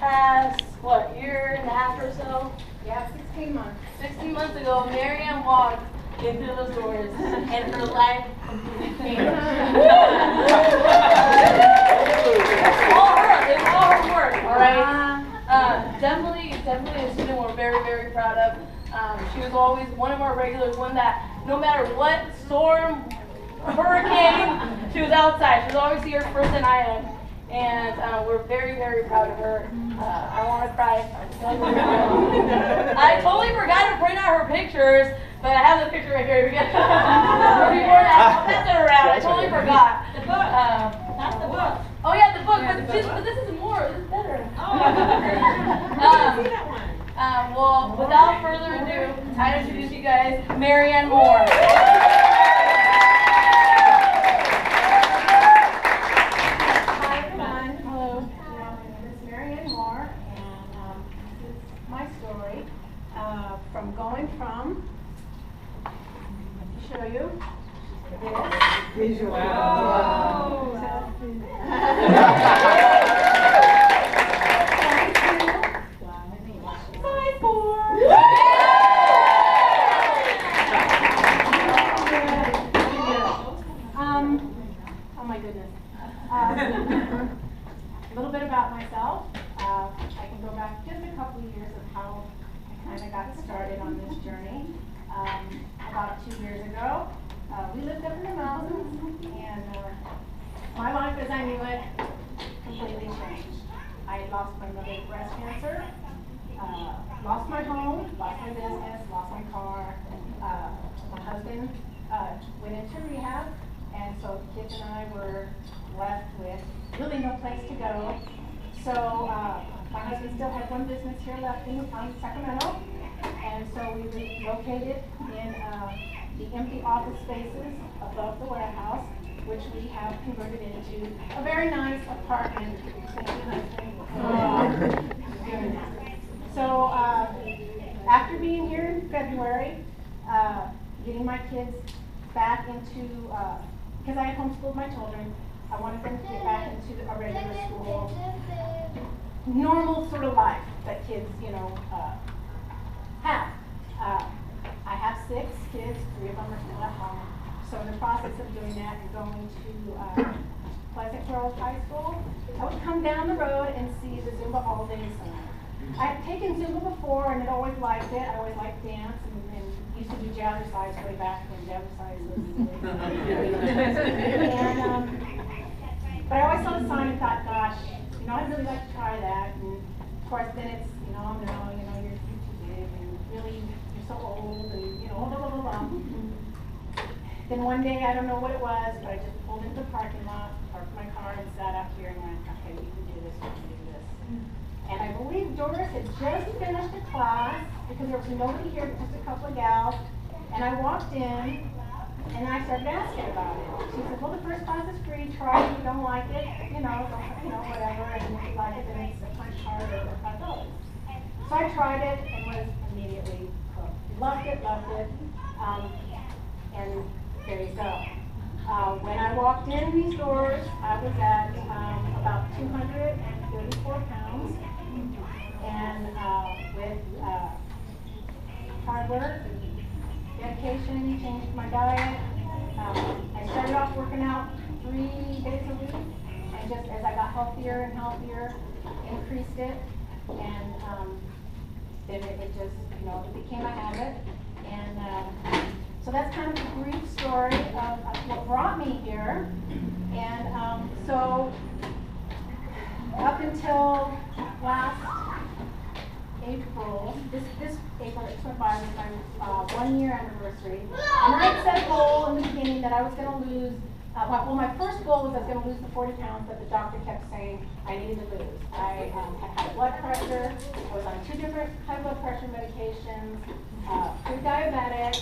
past, what, year and a half or so? Yeah, 16 months. 16 months ago, Marianne walked into those doors and her life completely changed. It's all her work, all right? Definitely a student we're very, very proud of. She was always one of our regulars, one that no matter what storm, hurricane, she was outside. She was always here first than I am. And we're very, very proud of her. I want to cry. I totally forgot to print out her pictures, but I have the picture right here. I'll pass it around. I totally forgot. The book. That's the book. Oh yeah, the book. But this is more. This is better. Well, without further ado, I introduce you guys, Marianne Moore. From going from, show you this visual. Wow. Oh my goodness. A little bit about myself. I can go back just a couple of years of how I kind of got started on this journey. About 2 years ago, we lived up in the mountains, and my life as I knew it completely changed. I had lost my mother to breast cancer, lost my home, lost my business, lost my car. My husband went into rehab, and so the kids and I were left with really no place to go. So my husband still had one business here left in Sacramento, and so we relocated in the empty office spaces above the warehouse, which we have converted into a very nice apartment. So after being here in February, getting my kids back into, because I had homeschooled my children, I wanted them to get back into a regular school, normal sort of life that kids, have. I have 6 kids, 3 of them are still at home. So in the process of doing that and going to Pleasant Grove High School, I would come down the road and see the Zumba all day sign. I had taken Zumba before and had always liked it. I always liked dance and used to do jazzercise way back when jazzercise was but I always saw the sign and thought, gosh, I'd really like to try that. And of course then it's, no, you're too big and really you're so old and blah, blah, blah, blah. Then one day, I don't know what it was, but I just pulled into the parking lot, parked my car and sat out here and went, okay, we can do this, we can do this. And I believe Doris had just finished a class because there was nobody here but just a couple of gals. And I walked in and I started asking about it. She said, well, the first class is free, try it, if you don't like it, whatever, and if you like it, then it's a punch card or $5. So I tried it and was immediately hooked. Loved it. And there you go. When I walked in these doors, I was at about 234 pounds, and with hard work, dedication, changed my diet. I started off working out 3 days a week, and just as I got healthier and healthier, increased it, and then it just, it became a habit. And so that's kind of a brief story of what brought me here. And so up until last April, this April that went by was my 1-year anniversary. And I had set a goal in the beginning that I was going to lose, well, my first goal was I was going to lose the 40 pounds that the doctor kept saying I needed to lose. I had high blood pressure, I was on 2 different high blood pressure medications, pre-diabetic,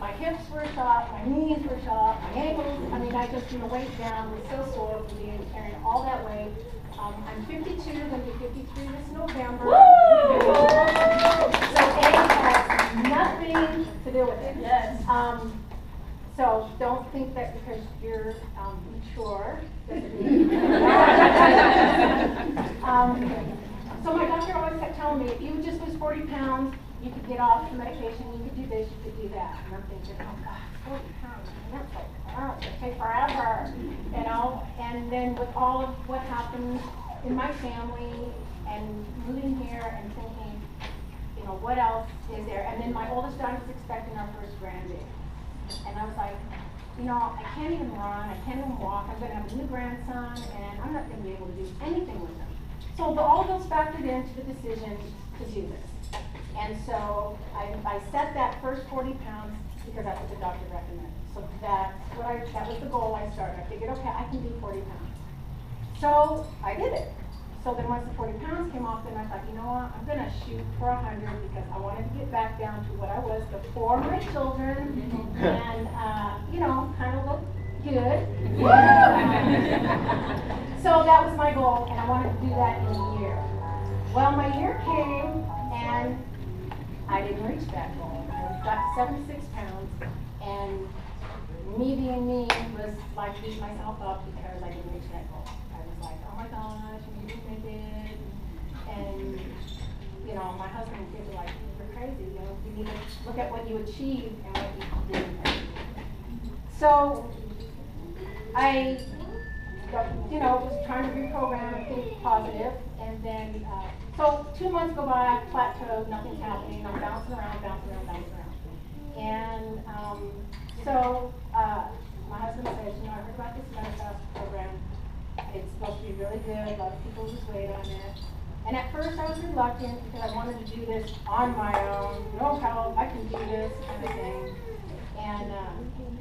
my hips were shot, my knees were shot, my ankles, I just, weighed down, was so sore from being carrying all that weight. I'm 52, going to be 53 this November. So age has nothing to do with it. Yes. So don't think that because you're mature doesn't mean So my doctor always kept telling me, if you would just lose 40 pounds, you could get off the medication, you could do this, you could do that. And I'm thinking, oh God, 40 pounds, man, that's like, oh, it's gonna take forever, you know? And then with all of what happened in my family and moving here and thinking, you know, what else is there? And then my oldest daughter was expecting our first grandbaby. And I was like, you know, I can't even run, I can't even walk, I'm gonna have a new grandson, and I'm not gonna be able to do anything with him. So all of those factored into the decision to do this. And so I set that first 40 pounds because that's what the doctor recommended. So that was the goal I started. I figured, okay, I can do 40 pounds. So I did it. So then once the 40 pounds came off, then I thought, you know what, I'm gonna shoot for 100 because I wanted to get back down to what I was before my children and, you know, kind of look good. So that was my goal, and I wanted to do that in a year. Well, my year came, and I didn't reach that goal. I got to 76 pounds, and me being me was like beating myself up because I didn't reach that goal. I was like, oh my gosh, you didn't make it. And, you know, my husband and kids were like, you're crazy. You know, you need to look at what you achieved and what you didn't achieve. So I, you know, was trying to reprogram and think positive, and then, so 2 months go by, I plateaued, nothing's happening, I'm bouncing around. And so my husband says, you know, I heard about this Medifast program, it's supposed to be really good, a lot of people lose weight on it. And at first I was reluctant because I wanted to do this on my own, no help, I can do this kind of thing. And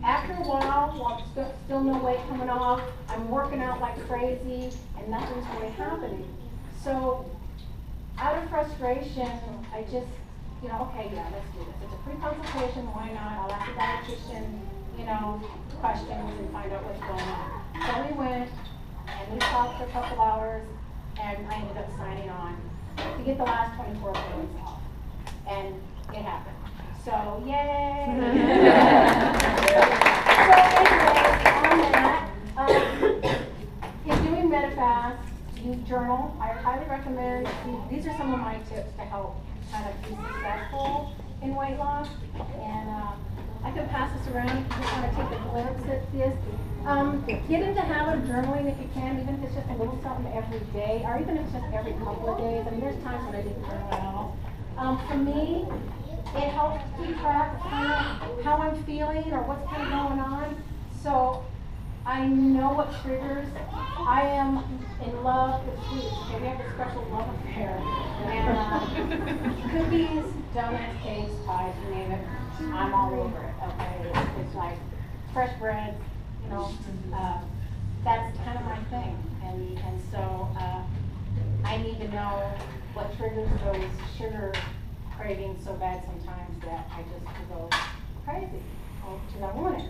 after a while still no weight coming off, I'm working out like crazy, and nothing's really happening. So, out of frustration, I just, you know, okay, yeah, let's do this. It's a free consultation, why not? I'll ask the dietitian, you know, questions and find out what's going on. So we went, and we talked for a couple hours, and I ended up signing on to get the last 24 pounds off. And it happened. So, yay! So anyway, on that, in doing Medifast, you journal. I highly recommend, these are some of my tips to help kind of be successful in weight loss. And I can pass this around if you just want to take a glimpse at this. Get into the habit of journaling if you can, even if it's just a little something every day, or even if it's just every couple of days. I mean, there's times when I didn't journal at all. For me, it helps keep track of kind of how I'm feeling or what's kind of going on. So I know what triggers. I am in love with sweets. Okay, we have a special love affair. And cookies, donuts, cakes, pies, you name it, I'm all over it. Okay, it's like fresh bread, you know. That's kind of my thing. And so I need to know what triggers those sugar cravings so bad sometimes that I just go crazy because I want it.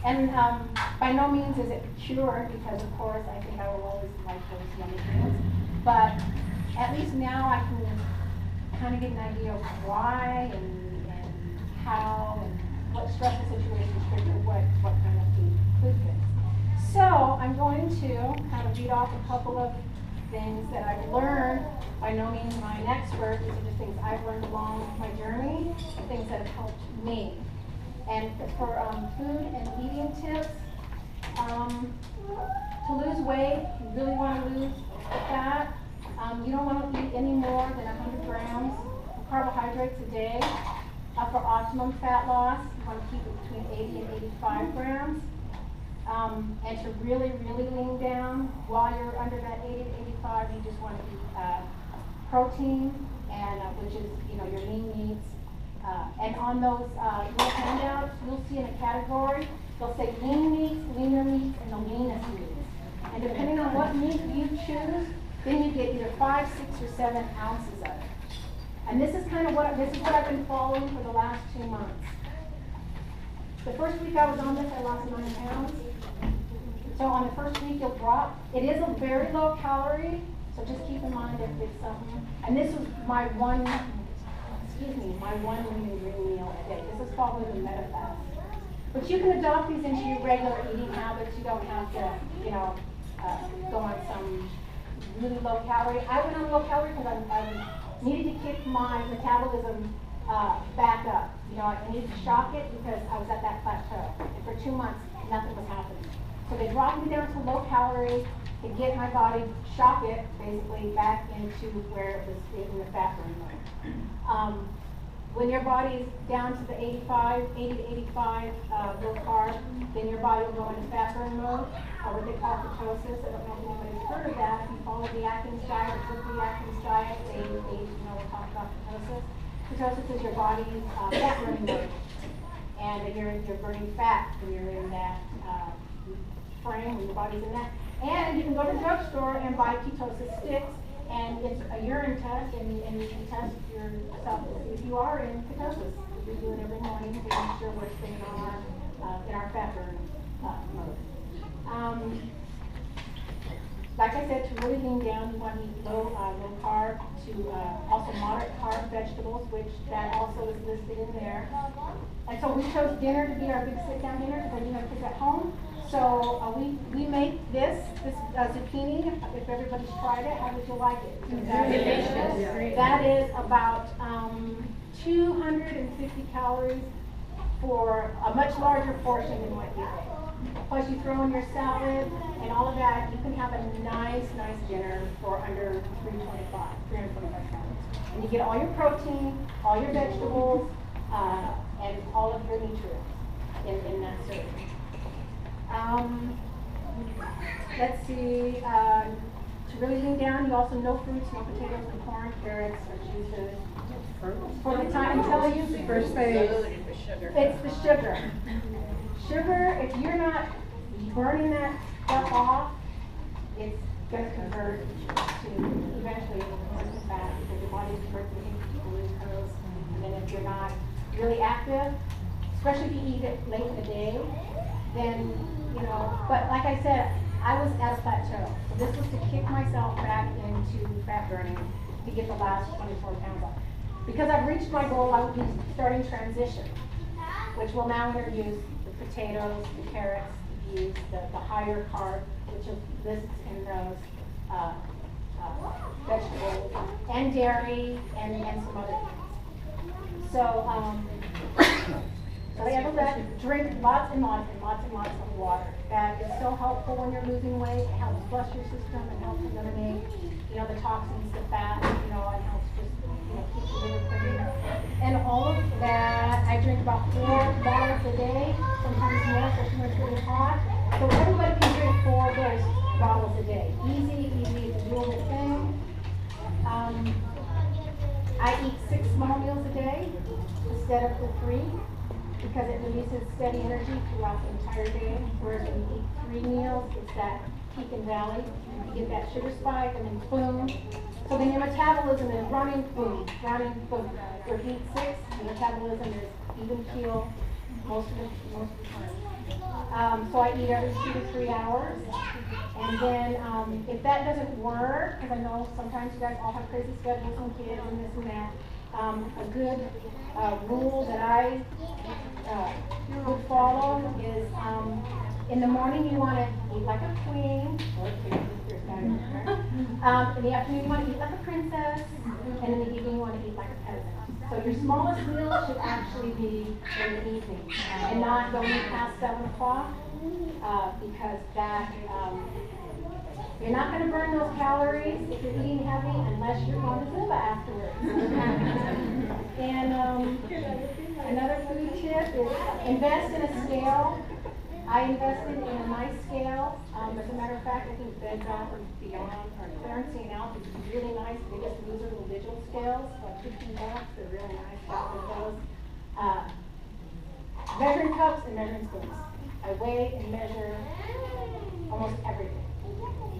And by no means is it cured because, of course, I think I will always like those yummy things. But at least now I can kind of get an idea of why and how and what stressful situations trigger what kind of food fits. So I'm going to kind of read off a couple of things that I've learned. By no means am I an expert. These are just things I've learned along my journey, things that have helped me. And for food and eating tips, to lose weight, you really want to lose the fat. You don't want to eat any more than 100 grams of carbohydrates a day. For optimum fat loss, you want to keep it between 80 and 85 grams. And to really, really lean down while you're under that 80 to 85, you just want to eat protein, and which is, you know, your lean meats. And on those little handouts, you'll see in a category, they'll say lean meats, leaner meats, and the leanest meats. And depending on what meat you choose, then you get either 5, 6, or 7 ounces of it. And this is kind of what I've been following for the last 2 months. The first week I was on this, I lost 9 pounds. So on the first week you'll drop. It is a very low calorie, so just keep in mind if it's something. And this was my one lean green meal a day. This is called the Medifast. But you can adopt these into your regular eating habits. You don't have to, you know, go on some really low calorie. I went on low calorie because I needed to kick my metabolism back up. You know, I needed to shock it because I was at that plateau. And for 2 months, nothing was happening. So they dropped me down to low calorie to get my body, shock it, basically back into where it was in the fat burn mode. When your body's down to the 80 to 85 low carb, then your body will go into fat burn mode, or what they call ketosis. I don't know if anybody's heard of that. If you follow the Atkins diet or took the Atkins diet, they we'll talk about ketosis. Ketosis is your body's fat burning mode, and you're burning fat when you're in that frame, when your body's in that. And you can go to the drugstore and buy ketosis sticks, and it's a urine test, and you can test yourself if you are in ketosis. We do it every morning to make sure we're staying on in our fat burn mode. Like I said, to really lean down, you want to eat low carb, to also moderate carb vegetables, which that also is listed in there. And so we chose dinner to be our big sit-down dinner because we have kids at home. So we make this zucchini. If everybody's tried it, how would you like it? That is about 250 calories for a much larger portion than what you eat. Plus you throw in your salad and all of that, you can have a nice dinner for under 325 calories. And you get all your protein, all your vegetables, and all of your nutrients in that serving. Let's see, to really lean down, you also no fruits, no potatoes, no corn, carrots, or juices. For the time until you first phase, it's the sugar. Sugar, if you're not burning that stuff off, it's going to convert to eventually to fat because your body converts it into glucose. And then if you're not really active, especially if you eat it late in the day, then, but like I said, I was at a plateau. So this was to kick myself back into fat burning to get the last 24 pounds off. Because I've reached my goal, I will be starting transition, which will now introduce the potatoes, the carrots, the beans, the higher carb, which is lists in those vegetables, and dairy, and some other things. So, drink lots and lots of water. That is so helpful when you're losing weight. It helps flush your system and helps eliminate, the toxins, the fat, and helps just, keep the liver clean. And all of that, I drink about 4 bottles a day, sometimes more, especially when it's really hot. So everybody can drink 4 bottles a day. Easy, it's a doable thing. I eat 6 small meals a day instead of the 3. Because it releases steady energy throughout the entire day. Whereas when you eat 3 meals, it's that peak and valley. You get that sugar spike and then boom. So then your metabolism is running, boom. If you eat 6, your metabolism is even keel most of the time. So I eat every 2 to 3 hours. And then if that doesn't work, because I know sometimes you guys all have crazy schedules and kids and this and that, a good rule that I would follow is in the morning you want to eat like a queen, in the afternoon you want to eat like a princess, and in the evening you want to eat like a peasant. So your smallest meal should actually be in the evening and not going past 7 o'clock because that you're not going to burn those calories if you're eating heavy unless you're on the Zumba afterwards. And another food tip is invest in a scale. I invested in a nice scale. As a matter of fact, I think Bed Bath & Beyond or Clarence & Alf is really nice. They just use their little digital scales, like $15. They're really nice. Got those. Measuring cups and measuring spoons. I weigh and measure almost everything.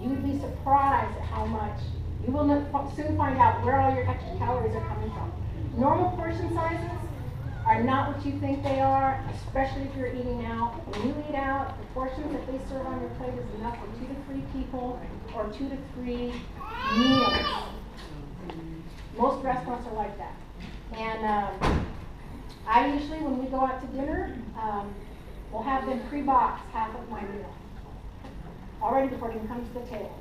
You'd be surprised at how much. You will soon find out where all your extra calories are coming from. Normal portion sizes are not what you think they are, especially if you're eating out. When you eat out, the portions that they serve on your plate is enough for 2 to 3 people or 2 to 3 meals. Most restaurants are like that. And I usually, when we go out to dinner, we'll have them pre-box half of my meal. already before it even comes to the table.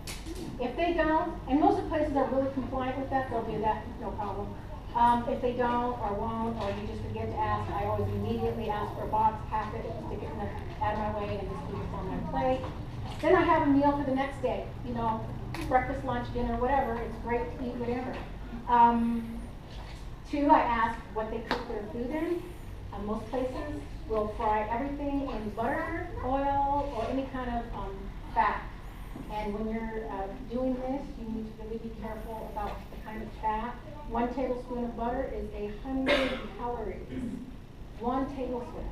If they don't, and most of the places are really compliant with that, they'll do that, no problem. If they don't or won't, or you just forget to ask, I always immediately ask for a box, pack it, stick it out of my way, and just leave it on my plate. Then I have a meal for the next day, you know, breakfast, lunch, dinner, whatever. It's great to eat whatever. 2, I ask what they cook their food in. Most places will fry everything in butter, oil, or any kind of fat. And when you're doing this, you need to really be careful about the kind of fat. 1 tablespoon of butter is 100 calories. 1 tablespoon.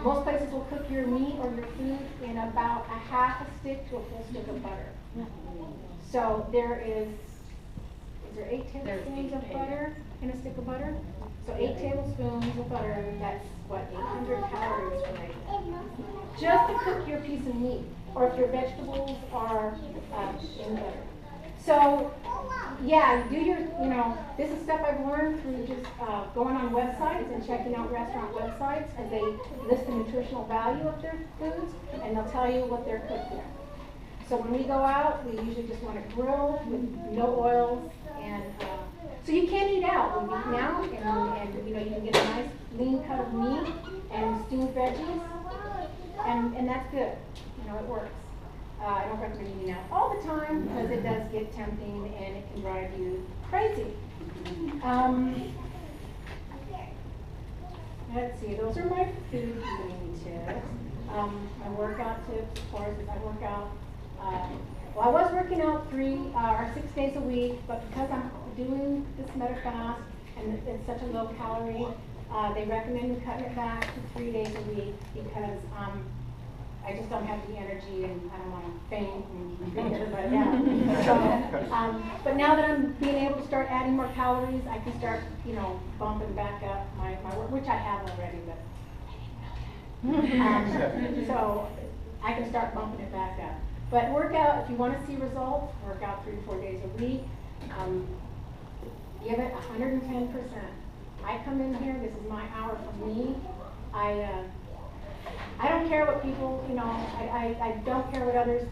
Most places will cook your meat or your food in about a half a stick to a full stick of butter. So is there 8 tablespoons of butter in a stick of butter? So 8 tablespoons of butter, that's what, 800 calories for me. Just to cook your piece of meat, or if your vegetables are in butter. So, yeah, do your, this is stuff I've learned through just going on websites and checking out restaurant websites, because they list the nutritional value of their foods, and they'll tell you what they're cooked in. So when we go out, we usually just want it grilled with no oils, and so you can eat out. We've eaten out, and you can get a nice lean cut of meat and steamed veggies, and that's good. It works. I don't recommend eating out all the time because it does get tempting and it can drive you crazy. Let's see, those are my food eating tips. My workout tips, of course, as I work out. Well, I was working out 3 or 6 days a week, but because I'm doing this MetaFast and it's such a low calorie, they recommend me cutting it back to 3 days a week because I just don't have the energy and I don't want to faint and beat everybody out. So, but now that I'm being able to start adding more calories, I can start, bumping back up my work, which I have already, but so I can start bumping it back up. But workout, if you want to see results, work out 3 to 4 days a week. Give it 110%. I come in here, this is my hour for me. I don't care what people, I don't care what others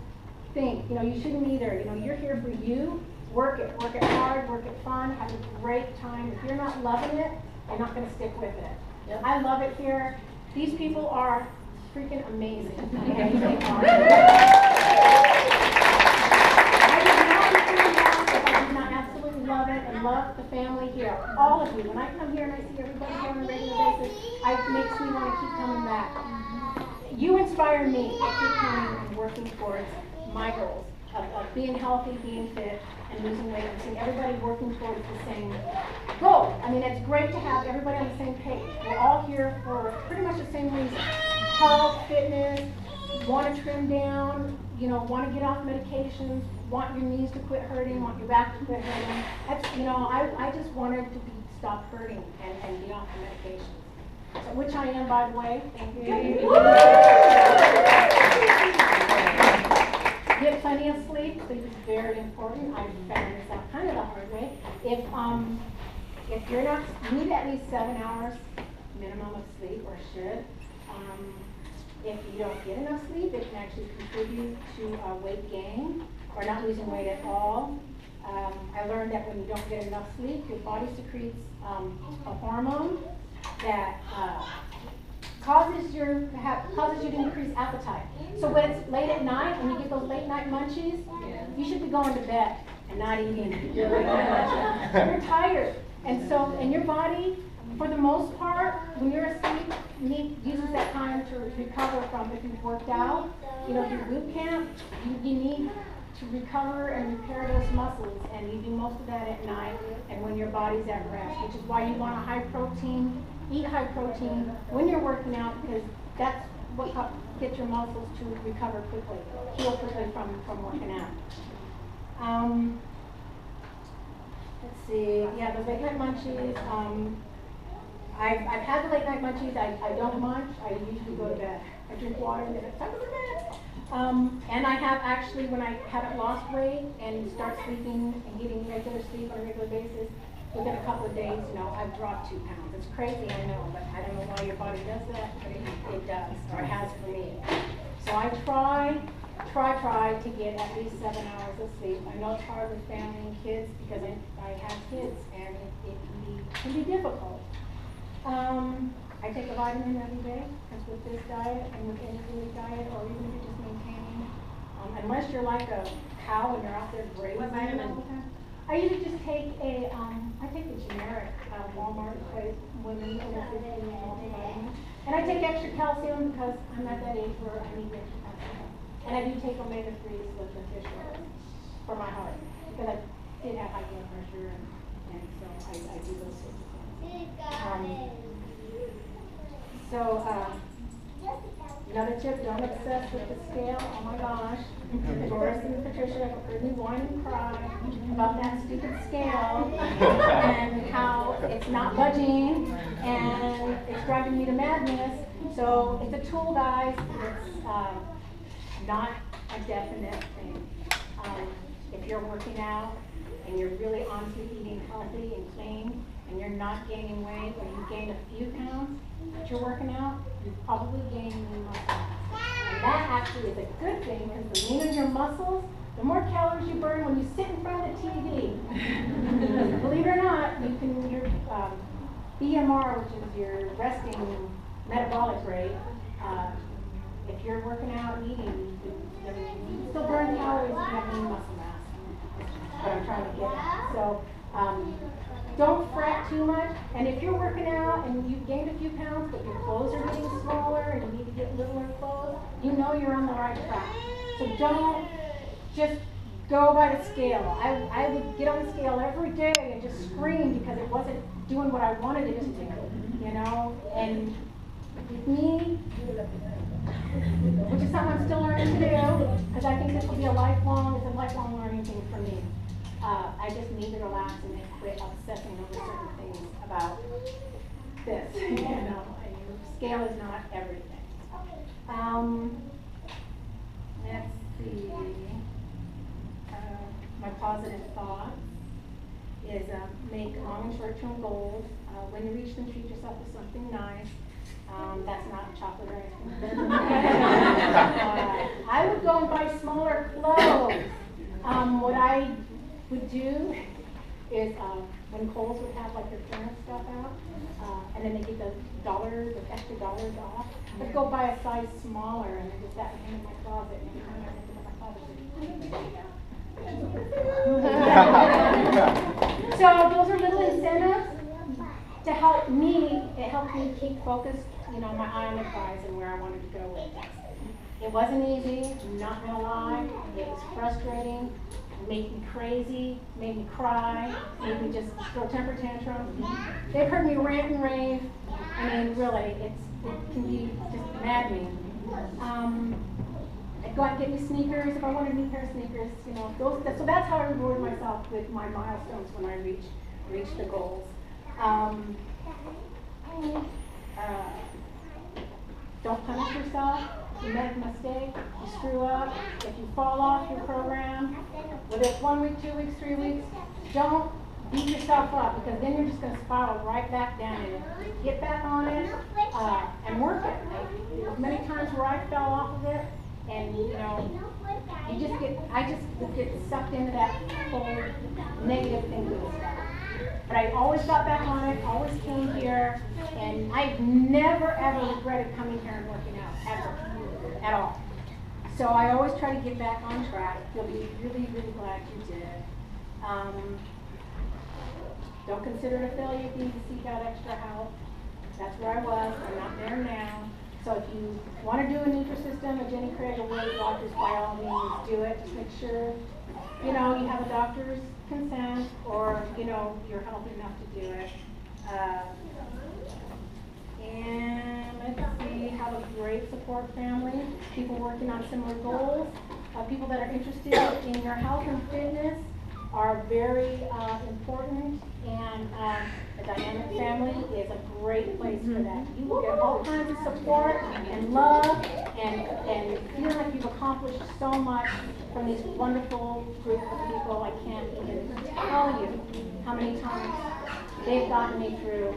think. You shouldn't either. You're here for you. Work it hard, work it fun, have a great time. If you're not loving it, you're not going to stick with it. Yep. I love it here. These people are freaking amazing. I would not be doing that if I did not absolutely love it and love the family here. All of you. When I come here and I see everybody here on a regular basis, it makes me want to keep coming back. You inspire me to keep coming and working towards my goals of being healthy, being fit, and losing weight, and seeing everybody working towards the same goal. I mean, it's great to have everybody on the same page. We're all here for pretty much the same reason. Health, fitness, want to trim down, want to get off medications, want your knees to quit hurting, want your back to quit hurting. That's, I just wanted to stop hurting and be off the medications. So, which I am, by the way. Thank you. Get plenty of sleep. Sleep is very important. I found this out kind of the hard way. If you're not, you need at least 7 hours minimum of sleep, or should. If you don't get enough sleep, it can actually contribute to weight gain or not losing weight at all. I learned that when you don't get enough sleep, your body secretes a hormone that causes you to increase appetite. So when it's late at night, when you get those late night munchies, you should be going to bed and not eating. You're tired, and your body, for the most part, when you're asleep, uses that time to recover from. If you've worked out, your boot camp, you need to recover and repair those muscles, and you do most of that at night and when your body's at rest, which is why you want eat high protein when you're working out, because that's what gets your muscles to recover quickly, heal quickly from working out. Let's see, yeah, the late night munchies. I've had the late night munchies. I don't munch. I usually go to bed. I drink water and then it's time to go to bed. And I have actually, when I haven't lost weight and start sleeping and getting regular sleep on a regular basis, within a couple of days, I've dropped 2 pounds. It's crazy, I know, but I don't know why your body does that, but it does, or it has for me. So I try try to get at least 7 hours of sleep. I know it's hard with family and kids because I have kids and it can be difficult. I take a vitamin every day because with this diet and with any food diet or even if you're just maintaining, unless you're like a cow and you're out there grazing all the time. I usually just take I take a generic Walmart women over 50 multivitamin. And I take extra calcium because I'm at that age where I need extra calcium. And I do take omega-3s with the fish oil for my heart because I did have high blood pressure and so I do those sorts of things. Another tip, don't obsess with the scale. Oh my gosh. Doris and Patricia have heard me whine and cry about that stupid scale and how it's not budging and it's driving me to madness. So it's a tool, guys. It's not a definite thing. If you're working out and you're really honestly eating healthy and clean and you're not gaining weight or you gain a few pounds that you're working out, you're probably gaining lean muscle mass. And that actually is a good thing because the leaner your muscles, the more calories you burn when you sit in front of the TV. Believe it or not, you can your BMR, which is your resting metabolic rate, if you're working out and eating, you can still burn calories if you have lean muscle mass. That's what I'm trying to get at. So don't fret too much. And if you're working out and you've gained a few pounds, but your clothes are getting smaller and you need to get littler clothes, you know you're on the right track. So don't just go by the scale. I would get on the scale every day and just scream because it wasn't doing what I wanted it to do, you know? And with me, which is something I'm still learning to do, because I think this will be a lifelong learning thing for me. I just need to relax and quit obsessing over certain things about this, you know? Scale is not everything. Let's see. My positive thoughts is make long and short-term goals. When you reach them, treat yourself to something nice. That's not chocolate or ice cream. I would go and buy smaller clothes. What I would do is when Kohl's would have like their clearance stuff out, and then they get the extra dollars off, I'd go buy a size smaller and then just that would hang in my closet. And every time I think of my closet, so those are little incentives to help me. It helped me keep focused, you know, my eye on the prize and where I wanted to go with this. It wasn't easy, I'm not gonna lie. It was frustrating, made me crazy, made me cry, made me just throw temper tantrums. They've heard me rant and rave. I mean, really, it can be just maddening. I'd go out and get me sneakers if I wanted a new pair of sneakers, you know. So that's how I reward myself with my milestones when I reach the goals. Don't punish yourself. If you make a mistake, you screw up, if you fall off your program, whether it's 1 week, 2 weeks, 3 weeks, don't beat yourself up because then you're just going to spiral right back down in it. Get back on it and work it. There's many times where I fell off of it and, you know, I just would get sucked into that whole negative thinking stuff. But I always got back on it, always came here, and I've never ever regretted coming here and working out, ever, at all. So I always try to get back on track. You'll be really, really glad you did. Don't consider it a failure if you need to seek out extra help. That's where I was, I'm not there now. So if you want to do a Nutrisystem, a Jenny Craig, or Weight Watchers, by all means do it. Just make sure, you know, you have a doctor's consent or, you know, you're healthy enough to do it. And let's see, have a great support family, people working on similar goals, people that are interested in your health and fitness are very important, and a dynamic family is a great place for that. You will get all kinds of support and love and feel like you've accomplished so much from these wonderful group of people. I can't even tell you how many times they've gotten me through.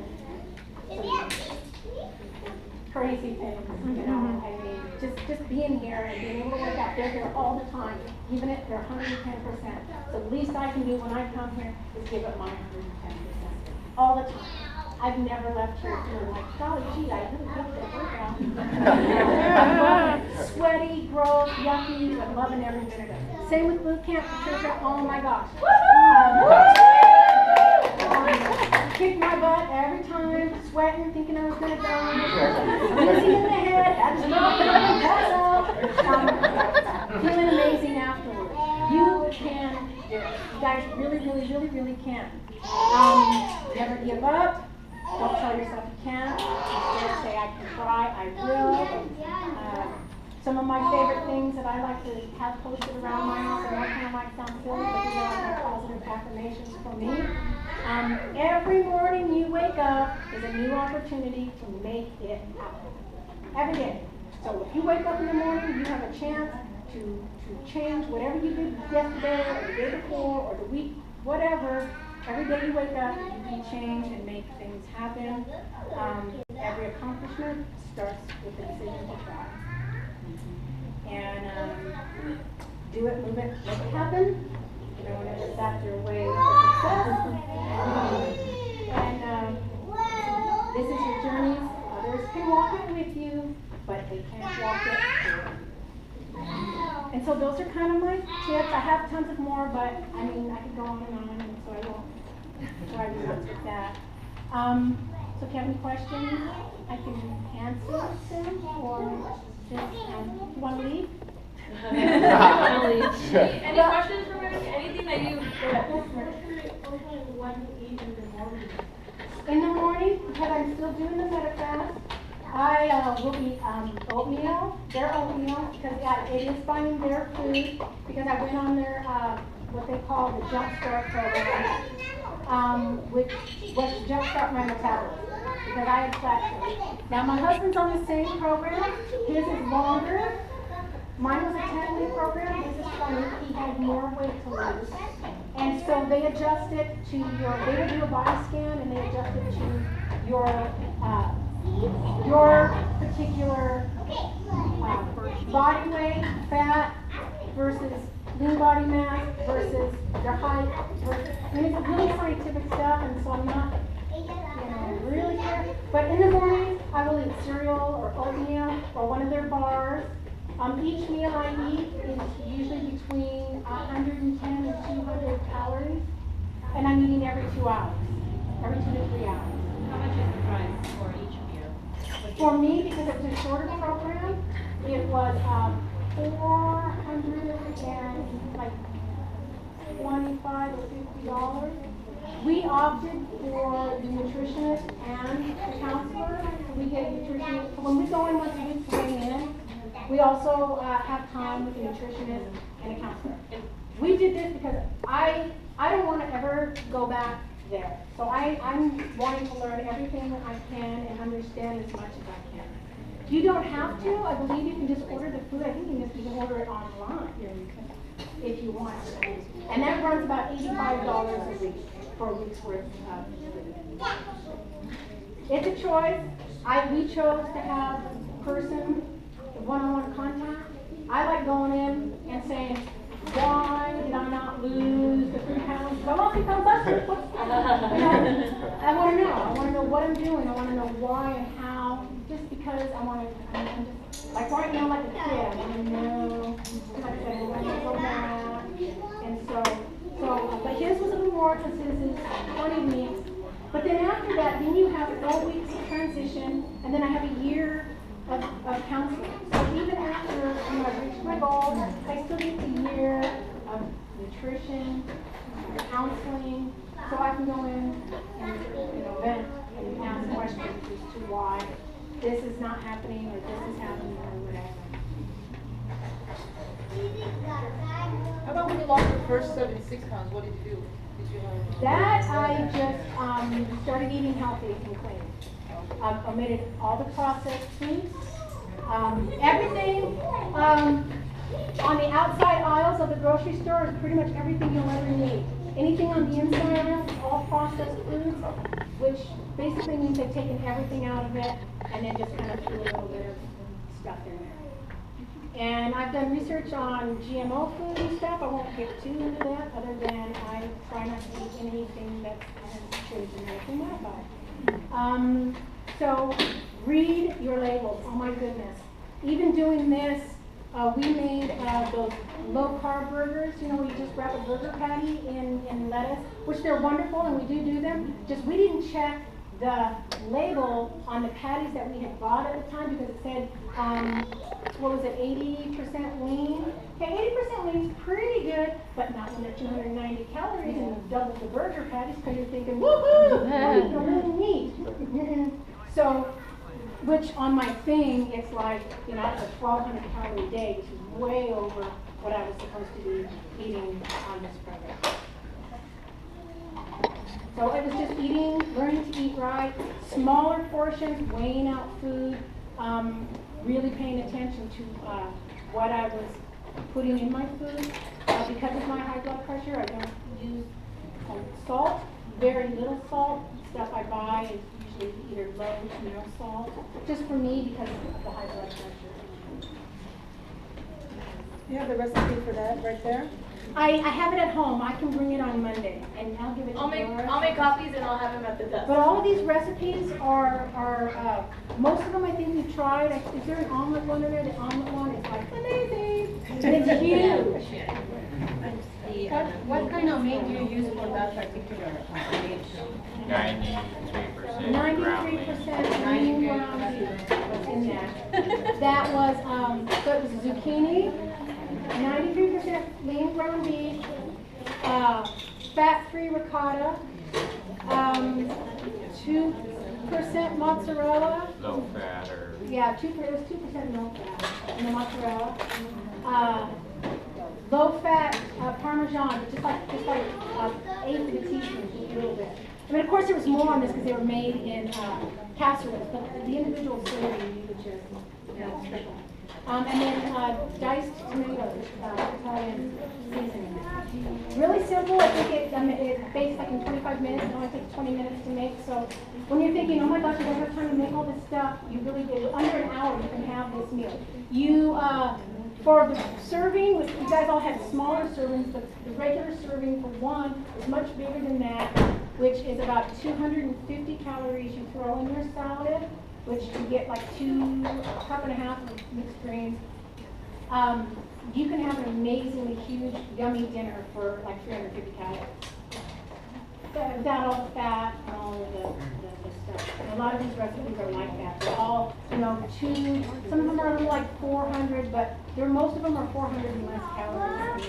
crazy things, you know. I mean, just being here and being able to work out, they're here all the time, even if they're 110%. So the least I can do when I come here is give it my 110%, all the time. I've never left here feeling like, golly gee, I really hate that workout. Sweaty, gross, yucky, but loving every minute of it. Same with boot camp, Patricia, oh my gosh. Kicked my butt every time, sweating, thinking I was going to die. Dizzy in the head, had to stop and pass out. Feeling amazing afterwards. You can do it. You guys really can. Never give up. Don't tell yourself you can't. Just say, I can try, I will. Some of my favorite things that I like to have posted around my house, and that kind of might sound silly, but these are my positive affirmations for me. Every morning you wake up is a new opportunity to make it happen. Every day. So if you wake up in the morning, you have a chance to change whatever you did yesterday or the day before or the week, whatever. Every day you wake up, you can change and make things happen. Every accomplishment starts with a decision to try. And do it, move it, make it happen. You know, whenever that's your way to success. And this is your journey. Others can walk it with you, but they can't walk it for you. And so those are kind of my tips. I have tons of more, but I mean, I could go on and on, and so I won't try to answer with that. So if you have any questions, I can answer them, or just, you want to leave? Any questions for me? Anything that you... In the morning, because I'm still doing the meta fast, I will eat oatmeal, their oatmeal, because yeah, it is finding their food, because I went on their, what they call the Jump Start program, which was to jumpstart my metabolism, because I had flat sugar. Now my husband's on the same program, his is longer. Mine was a 10-week program, his is 20, he had more weight to lose. And so they adjust it to your, they will do a body scan and they adjust it to your particular body weight, fat versus lean body mass versus your height. I mean, it's really scientific stuff, and so I'm not, really sure. But in the morning, I will eat cereal or oatmeal or one of their bars. Each meal I eat is usually between 110 and 200 calories, and I'm eating every 2 hours, every 2 to 3 hours. How much is the price for each meal? For me, because it was a shorter program, it was $425 or $50. We opted for the nutritionist and the counselor. So we get a nutritionist. So when we go in once a week to weigh in, we also have time with a nutritionist and a counselor. We did this because I don't want to ever go back there. So I'm wanting to learn everything that I can and understand as much as I can. You don't have to. I believe you can just order the food. I think you can just order it online if you want to. And that runs about $85 a week for a week's worth of food. It's a choice. We chose to have a person, one-on-one contact. I like going in and saying, why did I not lose the 3 pounds? I lost 3 pounds last week. I want to know. I want to know what I'm doing. I want to know why and how. Just because I'm just, like right now, like a kid, I want to know, like I said, I want to go back. And but his was a little more, because his is 20 weeks. But then after that, then you have 4 weeks of transition, and then I have a year of counseling. So even after I've reached my goals, I still get a year of nutrition, counseling, so I can go in and vent and ask questions as to why this is not happening or this is happening or whatever. How about when you lost your first 76 pounds? What did you do? That I just started eating healthy and clean. Omitted all the processed foods. Everything on the outside aisles of the grocery store is pretty much everything you'll ever need. Anything on the inside aisle is all processed foods. which basically means they've taken everything out of it and then just kind of threw a little bit of stuff in there. And I've done research on GMO food and stuff. I won't get too into that, other than I try not to eat anything that's been genetically modified. So read your labels. Oh my goodness. Even doing this, we made those low-carb burgers, you know, where you just wrap a burger patty in lettuce, which they're wonderful, and we do them. Just we didn't check the label on the patties that we had bought at the time because it said, what was it, 80% lean? Okay, 80% lean is pretty good, but not when they're 290 calories and double the burger patties, because you're thinking, woohoo, I'm eating a little meat. So, which on my thing, it's like, you know, it's a 1,200 calorie day, which is way over what I was supposed to be eating on this program. So it was just eating, learning to eat right, smaller portions, weighing out food, really paying attention to what I was putting in my food. Because of my high blood pressure, I don't use salt, very little salt. Stuff I buy is usually either low to no salt, just for me because of the high blood pressure. You have the recipe for that right there? I have it at home. I can bring it on Monday, and I'll give it to I'll make copies and I'll have them at the desk. But all of these recipes are most of them I think we've tried. Is there an omelet one in there? The omelet one is like amazing. And it's huge. What kind of meat do you use for that particular dish? 93% lean ground beef was in that. That was, so it was zucchini, 93% lean ground beef, fat-free ricotta, 2% mozzarella. Low fat or? Yeah, it was 2% low fat in the mozzarella. Low fat Parmesan, but just like eighth of a teaspoon, just a little bit. I mean, of course, there was more on this because they were made in casseroles, but the individual serving you could just, sprinkle. And then diced tomatoes, Italian seasoning. Really simple. I think it bakes like in 25 minutes. It only takes 20 minutes to make. So when you're thinking, oh my gosh, I don't have time to make all this stuff, you really do. Under an hour, you can have this meal. You for the serving, you guys all had smaller servings, but the regular serving for one is much bigger than that, which is about 250 calories you throw in your salad, which you get like a cup and a half of mixed greens. You can have an amazingly huge, yummy dinner for like 350 calories. Without all the fat and all of the stuff. And a lot of these recipes are like that. They're all, some of them are like 400, but most of them are 400 and less calories.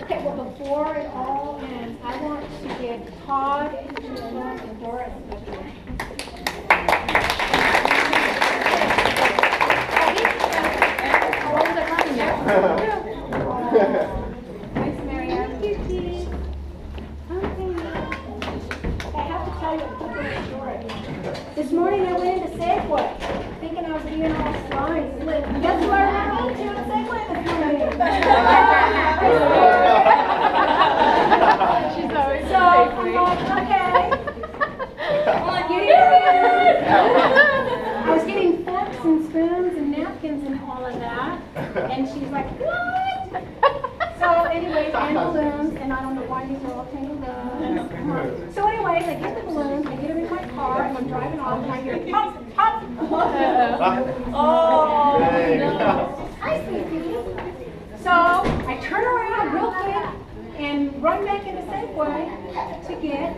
Okay, well before it all ends, I want to give Todd, Sheila, and Dora a special. Thanks, Marianne. Okay. I have to tell you a quick story. This morning I went into Safeway, thinking I was being all sly and slick. Guess who I ran into at Safeway this morning? She's always So I'm like, okay. I was getting forks and spoons and napkins and all of that. And she's like, what? So anyways, and balloons, and I don't know why these are all tangled up. So anyways, I get the balloons, I get them in my car, and I'm driving off, and I hear pop, pop. Oh, no. I see you. So I turn around real quick and run back into Safeway to get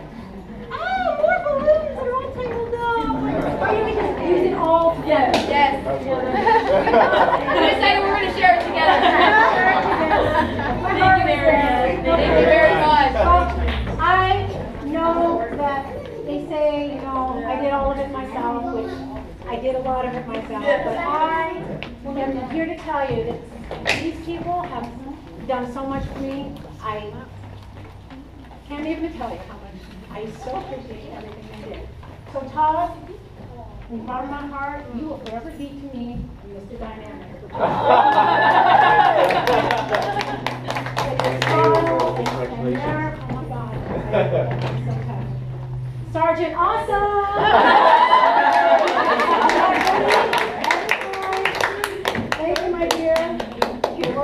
more balloons that are all tangled up. Or you can just use it all together. Yes. I'm going to say we're going to share it together. Thank you, Marianne. Thank you very much. I know that they say, I did all of it myself, which I did a lot of it myself, but I am here to tell you that these people have done so much for me. I can't even tell you how much I so appreciate everything they did. So Todd, from the bottom of my heart, you will forever be to me Mr. Dynamic.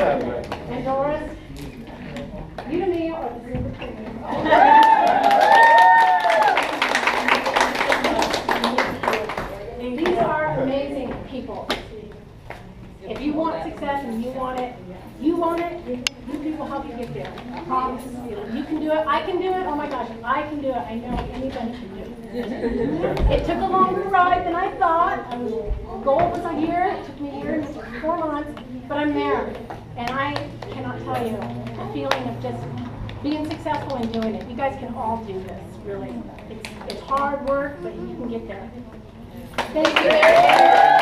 And Doris, you and me are the same between. These are amazing people. If you want success and you want it, you people help you get there. I promise you. You can do it, I can do it, oh my gosh, I can do it, I know anybody can do it. It took a longer ride than I thought. The goal was a year, it took me a year and 4 months, but I'm there. And I cannot tell you the feeling of just being successful and doing it. You guys can all do this, really. It's hard work, but you can get there. Thank you.